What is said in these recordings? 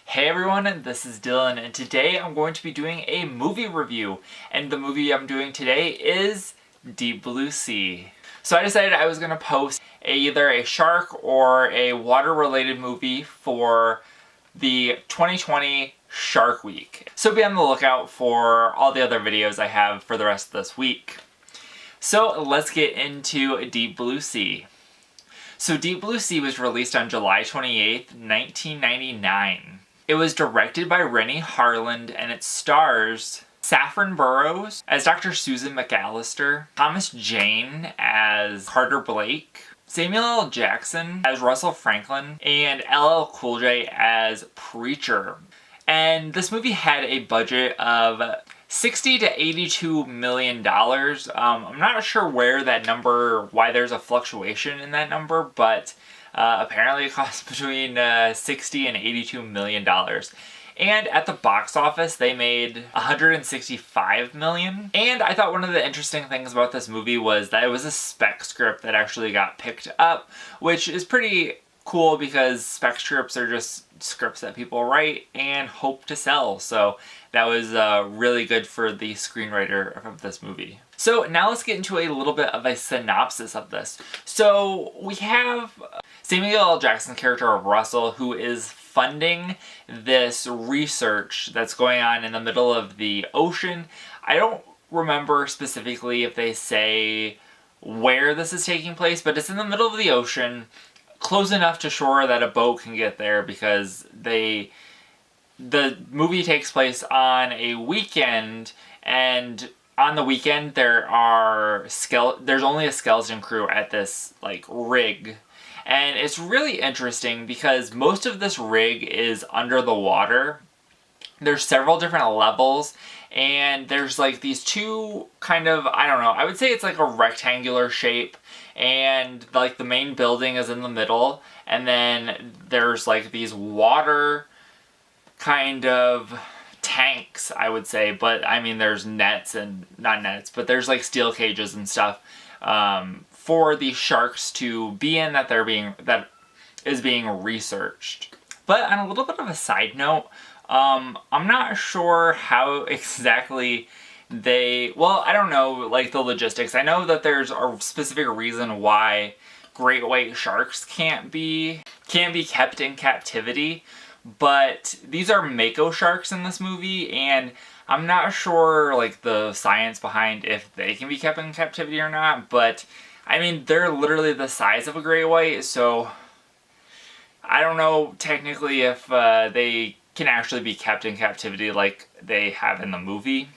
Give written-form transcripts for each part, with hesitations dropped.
Hey everyone, this is Dylan, and today I'm going to be doing a movie review, and the movie I'm doing today is Deep Blue Sea. So I decided I was going to post either a shark or a water-related movie for the 2020 Shark Week. So be on the lookout for all the other videos I have for the rest of this week. So let's get into Deep Blue Sea. So Deep Blue Sea was released on July 28th, 1999. It was directed by Rennie Harland and it stars Saffron Burrows as Dr. Susan McAllister, Thomas Jane as Carter Blake, Samuel L. Jackson as Russell Franklin, and LL Cool J as Preacher. And this movie had a budget of $60 to $82 million. I'm not sure where that number, why there's a fluctuation in that number, but apparently it costs between $60 and $82 million. And at the box office, they made $165 million. And I thought one of the interesting things about this movie was that it was a spec script that actually got picked up, which is pretty cool because spec scripts are just scripts that people write and hope to sell. So that was really good for the screenwriter of this movie. So now let's get into a little bit of a synopsis of this. So we have Samuel L. Jackson's character of Russell, who is funding this research that's going on in the middle of the ocean. I don't remember specifically if they say where this is taking place, but it's in the middle of the ocean, close enough to shore that a boat can get there because the movie takes place on a weekend, and on the weekend there's only a skeleton crew at this rig. And it's really interesting because most of this rig is under the water. There's several different levels, and there's these two kind of, I don't know, I would say it's like a rectangular shape, and the main building is in the middle, and then there's these water kind of tanks, I would say, but I mean there's nets and not nets, but there's steel cages and stuff for the sharks to be in that is being researched. But on a little bit of a side note, I'm not sure how exactly I don't know the logistics. I know that there's a specific reason why great white sharks can't be kept in captivity, but these are mako sharks in this movie, and I'm not sure the science behind if they can be kept in captivity or not, but I mean they're literally the size of a great white, so I don't know technically if they can actually be kept in captivity like they have in the movie.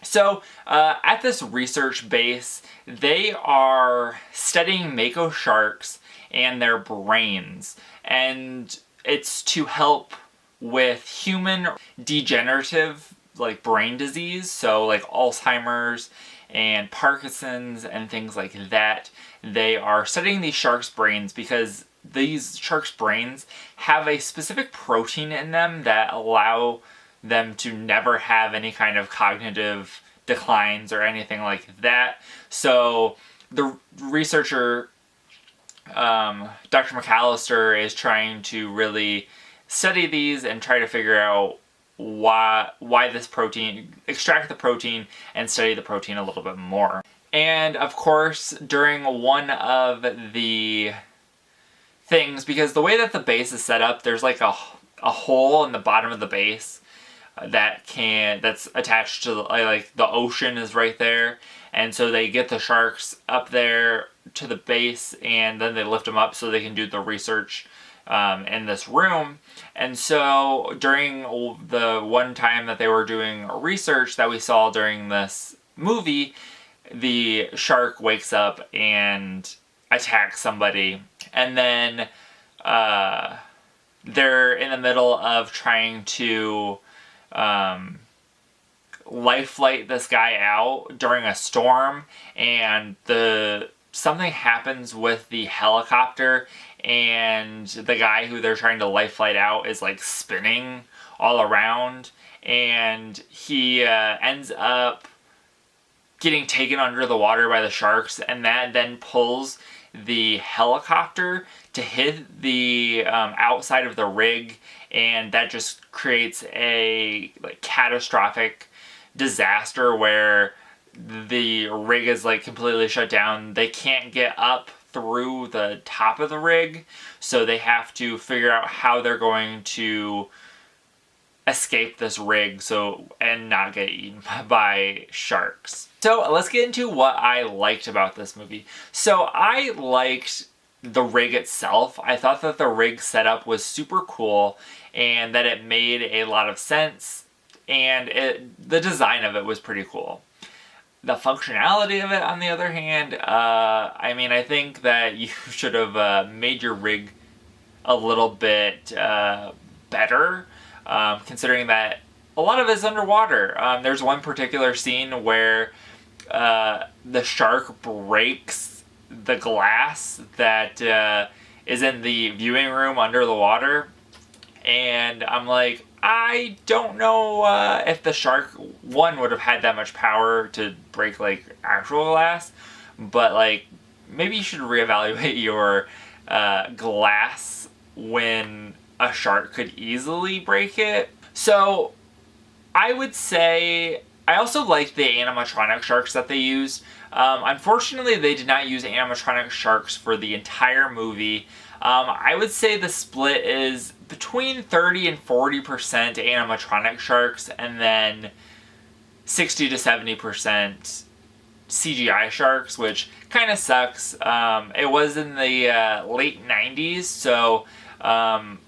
So at this research base, they are studying mako sharks and their brains, and it's to help with human degenerative brain disease, so Alzheimer's and Parkinson's and things like that. They are studying these sharks' brains because these sharks' brains have a specific protein in them that allow them to never have any kind of cognitive declines or anything like that. So the researcher, Dr. McAllister, is trying to really study these and try to figure out why this protein, extract the protein and study the protein a little bit more. And of course, during one of the things, because the way that the base is set up, there's a hole in the bottom of the base that's attached to the ocean is right there, and so they get the sharks up there to the base and then they lift them up so they can do the research in this room. And so during the one time that they were doing research that we saw during this movie, the shark wakes up and attacks somebody, and then they're in the middle of trying to life flight this guy out during a storm, and something happens with the helicopter, and the guy who they're trying to life flight out is spinning all around, and he ends up getting taken under the water by the sharks, and that then pulls the helicopter to hit the outside of the rig, and that just creates a catastrophic disaster where the rig is completely shut down. They can't get up through the top of the rig, so they have to figure out how they're going to escape this rig and not get eaten by sharks. So let's get into what I liked about this movie. So I liked the rig itself. I thought that the rig setup was super cool and that it made a lot of sense, and the design of it was pretty cool. The functionality of it, on the other hand, I think that you should have made your rig a little bit better, considering that a lot of it is underwater. There's one particular scene where the shark breaks the glass that is in the viewing room under the water, and I'm like, I don't know if the shark, one, would have had that much power to break actual glass, but maybe you should reevaluate your glass when a shark could easily break it. So I would say I also like the animatronic sharks that they used. Unfortunately, they did not use animatronic sharks for the entire movie. I would say the split is between 30 and 40% animatronic sharks, and then 60 to 70% CGI sharks, which kind of sucks. It was in the late 90s, so the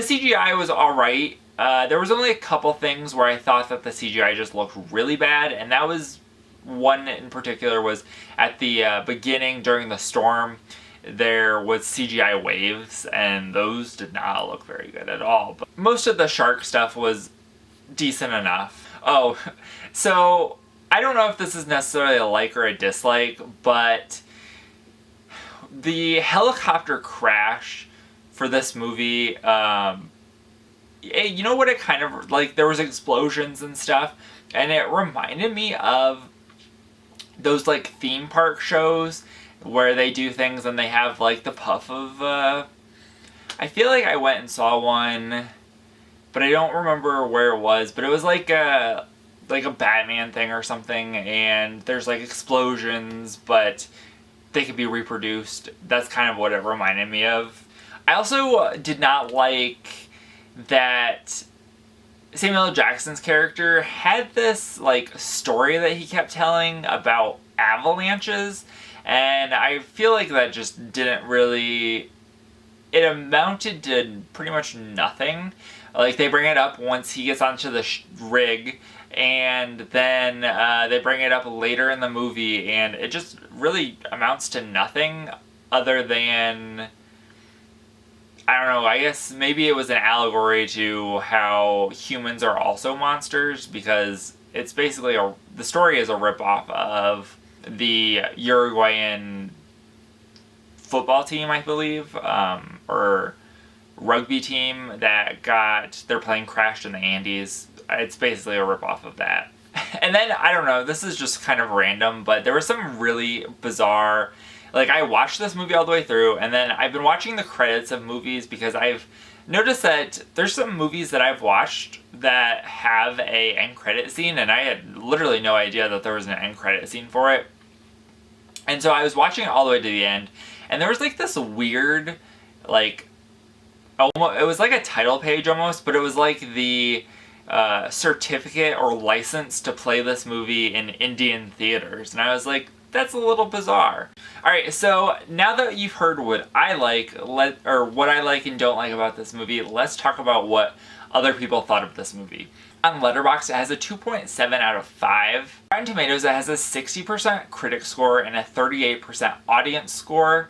CGI was alright. There was only a couple things where I thought that the CGI just looked really bad, and that was one in particular was at the beginning during the storm. There was CGI waves, and those did not look very good at all. But most of the shark stuff was decent enough. Oh, so I don't know if this is necessarily a like or a dislike, but the helicopter crash for this movie, you know what it kind of, there was explosions and stuff, and it reminded me of those theme park shows where they do things and they have the puff of I feel like I went and saw one, but I don't remember where it was, but it was like a Batman thing or something, and there's explosions, but they could be reproduced. That's kind of what it reminded me of. I also did not like that Samuel L. Jackson's character had this story that he kept telling about avalanches, and I feel like that just didn't really, it amounted to pretty much nothing. They bring it up once he gets onto the rig, and then they bring it up later in the movie, and it just really amounts to nothing other than, I don't know, I guess maybe it was an allegory to how humans are also monsters, because it's basically the story is a ripoff of the Uruguayan football team, I believe, or rugby team that got their plane crashed in the Andes. It's basically a ripoff of that. And then, I don't know, this is just kind of random, but there was some really bizarre, I watched this movie all the way through, and then I've been watching the credits of movies because I've noticed that there's some movies that I've watched that have a end credit scene, and I had literally no idea that there was an end credit scene for it. And so I was watching it all the way to the end, and there was this weird, almost, it was like a title page almost, but it was the certificate or license to play this movie in Indian theaters, and I was like, that's a little bizarre. Alright, so now that you've heard what I like, what I like and don't like about this movie, let's talk about what other people thought of this movie. On Letterboxd, it has a 2.7 out of 5. Rotten Tomatoes, it has a 60% critic score and a 38% audience score.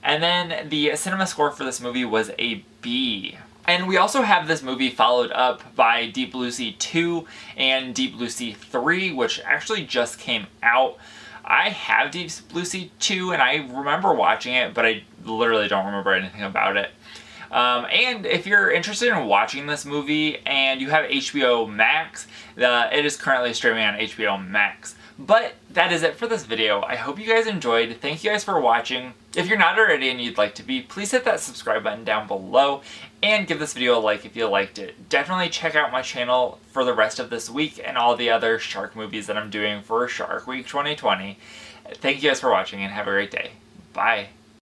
And then the cinema score for this movie was a B. And we also have this movie followed up by Deep Blue Sea 2 and Deep Blue Sea 3, which actually just came out. I have Deep Blue Sea 2, and I remember watching it, but I literally don't remember anything about it. And if you're interested in watching this movie and you have HBO Max, it is currently streaming on HBO Max. But that is it for this video. I hope you guys enjoyed. Thank you guys for watching. If you're not already and you'd like to be, please hit that subscribe button down below and give this video a like if you liked it. Definitely check out my channel for the rest of this week and all the other shark movies that I'm doing for Shark Week 2020. Thank you guys for watching and have a great day. Bye.